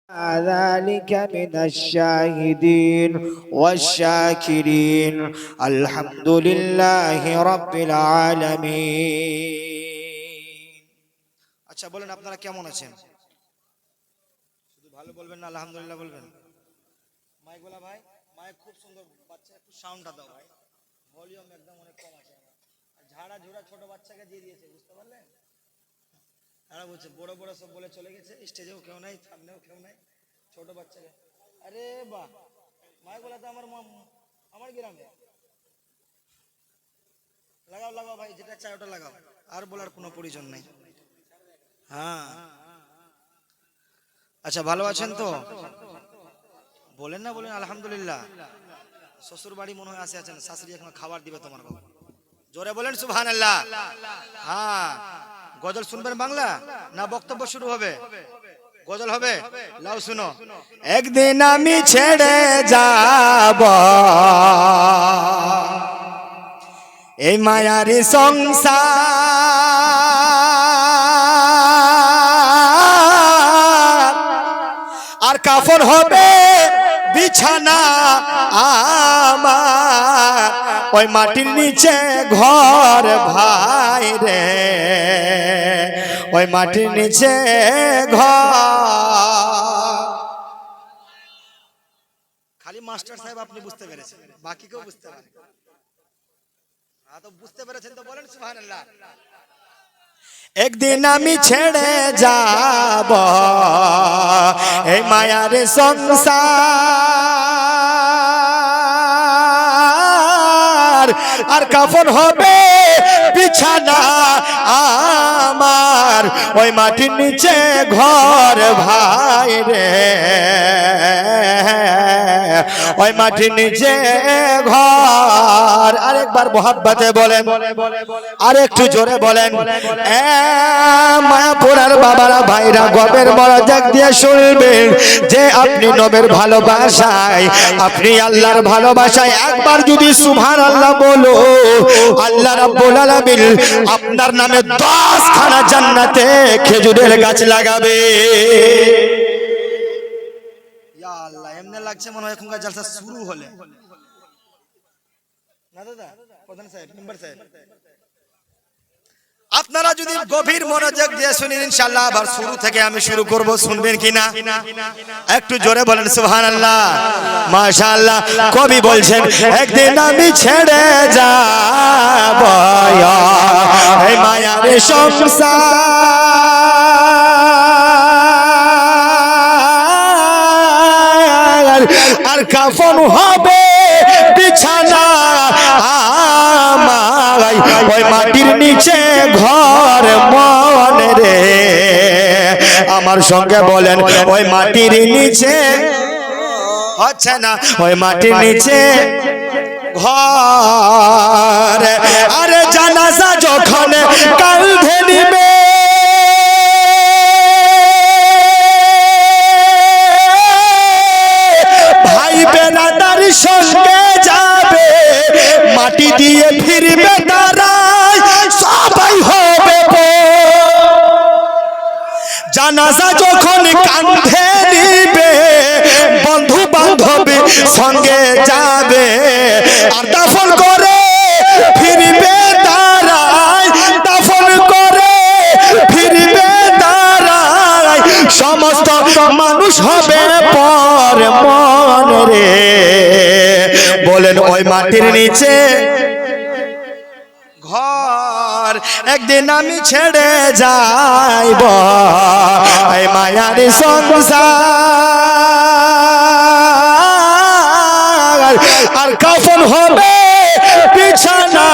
ذلك من الشاهدين والشاكرين الحمد لله رب العالمين আচ্ছা বলেন আপনারা কেমন আছেন শুধু ভালো বলবেন না আলহামদুলিল্লাহ বলবেন মাইক বলা ভাই মাইক খুব সুন্দর বাচ্চা একটু সাউন্ডটা দাও ভাই ভলিউম একদম অনেক কম আছে আর ঝাড়া ঝোড়া ছোট বাচ্চাকে দিয়ে দিয়েছে বুঝতে পারলেন তারা বলছে বড় বড় সব বলে চলে গেছে স্টেজেও কেউ নাই সামনেও কেউ নাই ছোট বাচ্চাকে আরে বাহ মাইক বলা তো আমার গ্রামে লাগাও লাগাও ভাই যেটা চাই ওটা লাগাও আর বলার কোনো প্রয়োজন নাই হ্যাঁ আচ্ছা ভালো আছেন তো বলেন না বলেন আলহামদুলিল্লাহ শ্বশুর বাড়ি মনে হয় আছেন শাশুড়ি এখন খাবার দিবে তোমার বাবা জোরে বলেন সুবহানাল্লাহ হ্যাঁ গজল শুনবেন বাংলা না বক্তব্য শুরু হবে গজল হবে লাও শুনো একদিন আমি ছেড়ে যাব এই মায়ারি সংসার আর কাফন হবে বিছানা আমার ওই মাটির নিচে ঘর ভাই রে ওই মাটির নিচে ঘর খালি মাস্টার সাহেব আপনি বুঝতে পেরেছেন বাকি কেউ বুঝতে পারে তো বুঝতে পেরেছেন তো বলেন সুবহানাল্লাহ একদিন আমি ছেড়ে যাব এই মায়ার সংসার আর কাফন হবে বিছানা আমার ওই মাটির নিচে ঘর ভাই রে ওই মাটির নিচে ঘর আরেকবার মোহাব্বতে বলেন আর একটু জোরে বলেন মায়াপুরার বাবারা ভাইরা গবের মনোযোগ দিয়ে শুনবেন যে আপনি নবের ভালোবাসায় আপনি আল্লাহর ভালোবাসায় একবার যদি সুবহানাল্লাহ বলো আল্লাহ রাব্বুল আলামিন আপনার নামে 10 খানা জান্নাতে খেজুরের গাছ লাগাবে ইয়া আল্লাহ এমনে লাগছে মনে হয় এখনকার জলসা শুরু হলে না দাদা প্রধান সাহেব মেম্বার সাহেব আপনারা যদি গভীর মনোযোগ দিয়ে শুনেন ইনশাআল্লাহ আবার শুরু থেকে আমি শুরু করব শুনবেন কিনা একটু জোরে বলেন সুবহানাল্লাহ মাশাআল্লাহ কবি বলছেন একদিন আমি ছেড়ে যাব এই মায়ার সংসার আর কাফন হবে বিছানা আমার ওই মাটির নিচে ঘর মন রে আমার সঙ্গে বলেন ওই মাটির নিচে হচ্ছে না ওই মাটির নিচে ঘর আরে জানাজা যখন কাঁধে নিবে ভাই বেরাদার সঙ্গে যাবে মাটি দিয়ে ফিরবে দাঁড়ায় সবাই হবে জানাজা যখন কাঁধে নিবে বন্ধু বান্ধব সঙ্গে যাবে আর দাফন করে ফিরবে দাঁড়ায় দাফন করে ফিরবে দাঁড়ায় সমস্ত মানুষ হবে পর মন রে বলেন ওই মাটির নিচে ঘর একদিন আমি ছেড়ে যাইব এই মায়ার সংসার আর কাফন হবে বিছানা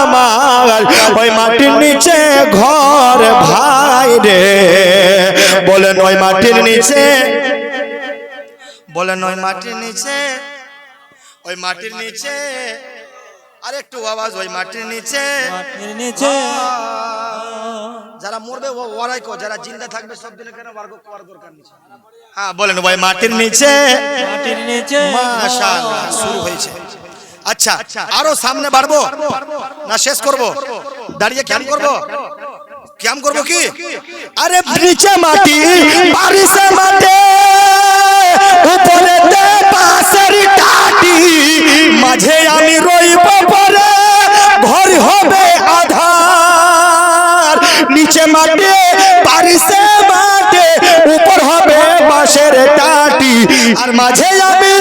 আমার ওই মাটির নিচে ঘর ভাই রে বলেন ওই মাটির নিচে বলেন ওই মাটির নিচে ওই মাটির নিচে আর একটু আওয়াজ ওই মাটির নিচে যারা মরবে ওরাই কো যারা জিন্দা থাকবে সব দিনে কেন দরকার নিচে হ্যাঁ বলেন ওই মাটির নিচে মাশাআল্লাহ শুরু হয়েছে আচ্ছা আরো সামনে বাড়বো না শেষ করব দাঁড়িয়ে ক্যাম্প করব ক্যাম্প করব কি আরে নিচে মাটি বারিশে মাটি আর মাঝে আমি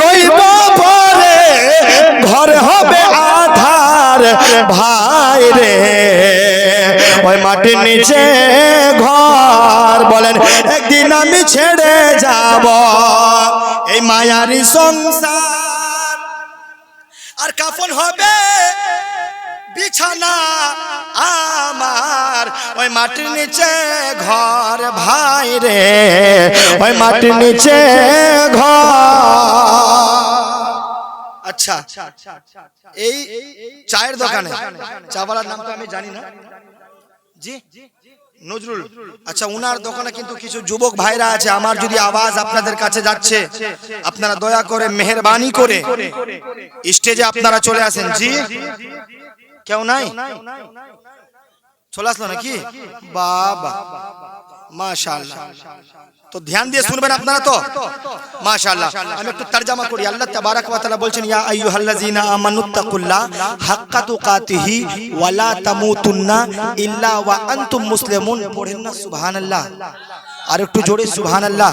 রইব পরে, ঘর হবে আধার ভাই রে, ওই মাটির নিচে ঘর। বলেন একদিন আমি ছেড়ে যাব এই মায়ারি সংসার, আর কাফন হবে বিছানা আমার, ওই মাটির নিচে ঘর ভাই রে, ওই মাটির নিচে ঘর। আচ্ছা, এই চায়ের দোকানে চাওয়ালার নাম তো আমি জানি না, জি নজরুল। আচ্ছা, উনার দোকানে কিন্তু কিছু যুবক ভাইরা আছে, আমার যদি আওয়াজ আপনাদের কাছে যাচ্ছে, আপনারা দয়া করে মেহেরবানি করে স্টেজে আপনারা চলে আসেন। জি, কেউ নাই? চলে আসলো নাকি? বাবা মাশাআল্লাহ। তো ধ্যান দিয়ে শুনবেন আপনারা তো, মাশাআল্লাহ। আমি একটু তরজমা করি। আল্লাহ তাবারাক ওয়া তাআলা বলছেন, ইয়া আইয়ুহাল্লাযীনা আমানুত্তাকুল্লাহ হাক্কা তুকাতিহি ওয়া লা তামুতুন্না ইল্লা ওয়া আনতুম মুসলিমুন। পড়েন না সুবহানাল্লাহ, আর একটু জোরে সুবহানাল্লাহ।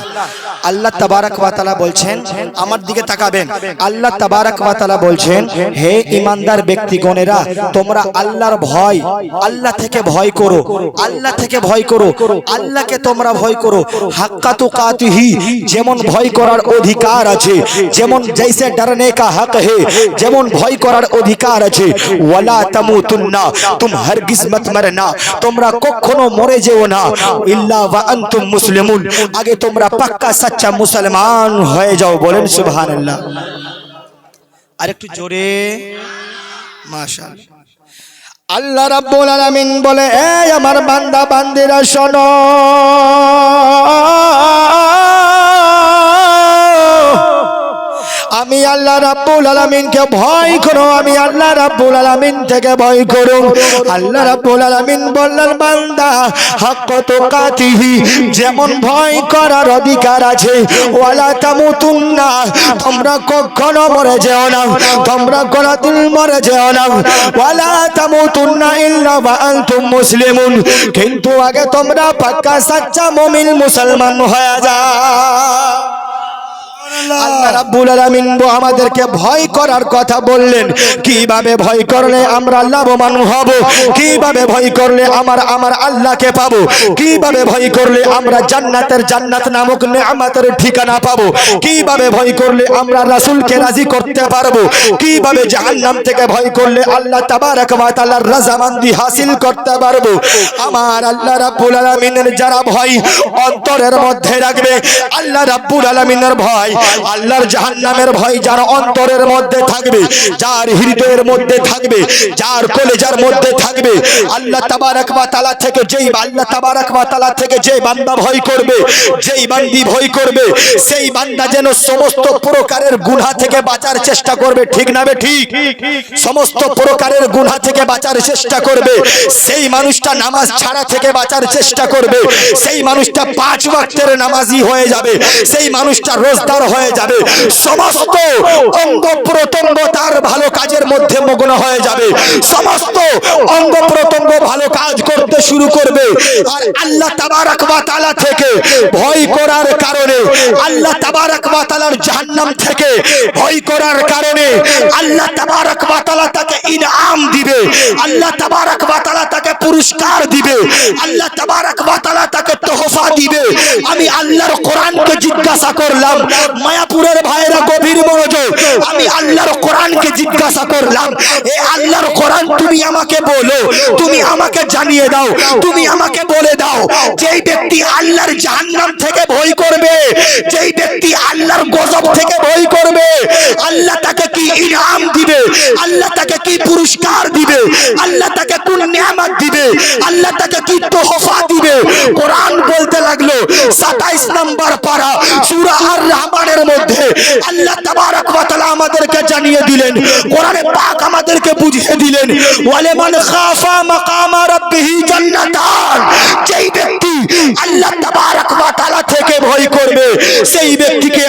আল্লাহ তাবারাক ওয়া তাআলা বলছেন, আমার দিকে তাকাবেন, আল্লাহ তাবারাক ওয়া তাআলা বলছেন, হে ঈমানদার ব্যক্তিগণেরা, তোমরা আল্লাহর ভয়, আল্লাহ থেকে ভয় করো, আল্লাহ থেকে ভয় করো, আল্লাহকে তোমরা ভয় করো। হাক্কা তুকাতিহি, যেমন ভয় করার অধিকার আছে, যেমন জৈসে ডরনে কা হক হে, যেমন ভয় করার অধিকার আছে। ওয়ালা তামুতুন্না, তুম হরগিজ মত মরনা, তোমরা কখনো মরে যেও না। ইল্লা ওয়া আনতুম মুসলিমুন, আগে তোমরা পাক্কা সচ্চা মুসলমান হয়ে যাও। বলেন সুবহানাল্লাহ। আরেকটু জোরে মাশাআল্লাহ। আল্লাহ রাব্বুল আলামিন বলে, এই আমার বান্দা বান্দিরা শোনো, আমি আল্লাহ রাব্বুল আলামিনকে ভয় করো, আমি আল্লাহ রাব্বুল আলামিন থেকে ভয় করো। আল্লাহ রাব্বুল আলামিন বললেন, বান্দা হাক্কা তুকাতিহি, যেমন ভয় করার অধিকার আছে, ওয়ালা তামুতুন্না, তোমরা কখনো মরে যেও না, তোমরা কোনদিন মরে যেও না। ওয়ালা তামুতুন্না ইল্লা ওয়া আনতুম মুসলিমুন, কিন্তু আগে তোমরা পাক্কা সাচ্চা মুমিন মুসলমান হয়ে যাও। আল্লাহ রাব্বুল আলামিন আমাদেরকে ভয় করার কথা বললেন। কিভাবে ভয় করলে আমরা লাভবান হব, কিভাবে ভয় করলে আমার আল্লাহকে পাবো, কিভাবে ভয় করলে আমরা জান্নাত নামক নেয়ামতের ঠিকানা পাবো, কিভাবে ভয় করলে আমরা রাসূলকে রাজি করতে পারবো, কিভাবে জাহান্নাম থেকে ভয় করলে আল্লাহ তাবারক ওয়া তাআলার রাজামন্দি হাসিল করতে পারবো। আমার আল্লাহ রাব্বুল আলামিনের যারা ভয় অন্তরের মধ্যে রাখবে, আল্লাহ রাব্বুল আলামিনের ভয়, আল্লাহর জাহান্নামের ভয় যার অন্তরের মধ্যে থাকবে, যার হৃদয়ের মধ্যে থাকবে, যার কলেজার মধ্যে থাকবে, আল্লাহ তাবারক ওয়া তাআলা থেকে যেই বান্দা ভয় করবে, যেই বান্দি ভয় করবে, সেই বান্দা যেন সমস্ত প্রকারের গুনাহ থেকে বাঁচার চেষ্টা করবে। ঠিক না বে ঠিক? সমস্ত প্রকারের গুনাহ থেকে বাঁচার চেষ্টা করবে। সেই মানুষটা নামাজ ছাড়া থেকে বাঁচার চেষ্টা করবে। সেই মানুষটা 5 ওয়াক্তের নামাজি হয়ে যাবে। সেই মানুষটা রোজদার হয়ে যাবে। সমস্ত অঙ্গ প্রত্যঙ্গ তার ভালো কাজের মধ্যে মগ্ন হয়ে যাবে। সমস্ত অঙ্গ প্রত্যঙ্গ ভালো কাজ করতে শুরু করবে। আর আল্লাহ তাবারক ওয়া তাআলা থেকে ভয় করার কারণে, আল্লাহ তাবারক ওয়া তাআলার জাহান্নাম থেকে ভয় করার কারণে আল্লাহ তাবারক ওয়া তাআলা তাকে ইনাম দিবে, আল্লাহ তাবারক ওয়া তাআলা তাকে পুরস্কার দিবে, আল্লাহ তাবারক ওয়া তাআলা তাকে তোহফা দিবে। আমি আল্লাহর কোরআনকে জিজ্ঞাসা করলাম, মায়াপুরের ভাইরা গভীর মনোযোগ, আমি আল্লাহর কোরআনকে জিজ্ঞাসা করলাম, এ আল্লাহর কোরআন তুমি আমাকে বলো, তুমি আমাকে জানিয়ে দাও, তুমি আমাকে বলে দাও, যেই ব্যক্তি আল্লাহর জাহান্নাম থেকে ভয় করবে, যেই ব্যক্তি আল্লাহর গজব থেকে ভয় করবে, আল্লাহ তাকে কি ইনাম দিবে, আল্লাহ তাকে কি পুরস্কার দিবে, আল্লাহ তাকে কোন নিয়ামত দিবে, আল্লাহ তাকে কি তোহফা দিবে। কোরআন বলতে লাগলো, 27 নম্বর পারা সূরা আর রহমানের মধ্যে আল্লাহ তাবারক ওয়া তাআলা আমাদেরকে জানিয়ে দিলেন, কোরআনে পাক আমাদেরকে বুঝিয়ে দিলেন, ওয়ালিমান খাফা মাকাম রাব্বিহি জান্নাতান, যেই ব্যক্তি আল্লাহ তাবারক ওয়া তাআলা থেকে ভয় করবে, সেই ব্যক্তিকে